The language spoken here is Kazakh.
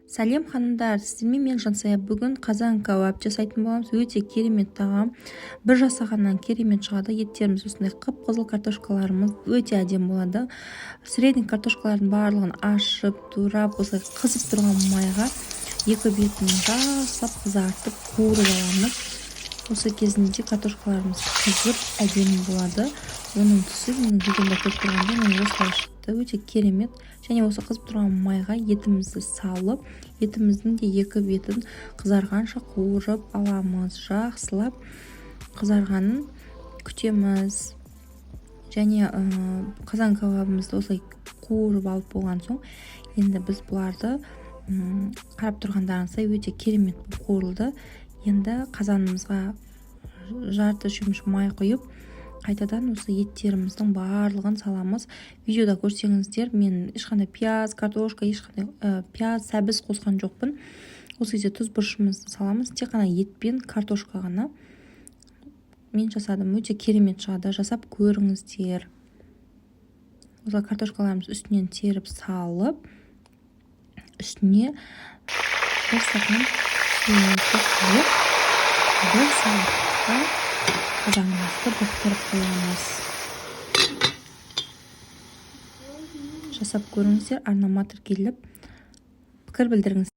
Сәлем ханымдар, сіздермен мен Жансая. Бүгін қазан кәуап жасайтын боламыз. Өте керемет тағам. Бір жасағаннан керемет шығады. Еттеріміз осындай қып-қызыл, картошкаларымыз өте әдемі болады. Средний картошкалардың барлығын ашып, турап, осылай қызып тұрған майға екі бетін жасап, қызартып, қуырып аламыз. Осы кезінде картошкаларымыз қызып әдемі болады. Оның түсі менің видеомда көріп тұрғанда мен осылай шықты. Өте керемет. Және осы қызып тұрған майға етімізді салып, етіміздің де екі бетін қызарғанша қуырып аламыз. Жақсылап қызарғанын күтеміз. Және қазан кәуабымызды осылай қуырып алып болған соң, енді біз бұларды қарап тұрғандарыңыздай өте керемет қуырылды. Енді қазанымызға жарты шөміш май құйып, қайтадан осы еттеріміздің барлығын саламыз. Видеода көрсеңіздер, мен ешқандай пияз, картошка, ешқандай пияз, сәбіз қосқан жоқпын. Осы кезде тұз бұрышымызды саламыз. Тек қана ет пен картошка ғана мен жасадым. Өте керемет шығады. Жасап көріңіздер. Осы картошкаларымыз үстінен теріп салып, үстіне бір стакан суымызды құйып, бір сағатқа қазанымызды бұқтырып қоямыз. Жасап көріңіздер, арнама тіркеліп пікір білдіріңіз.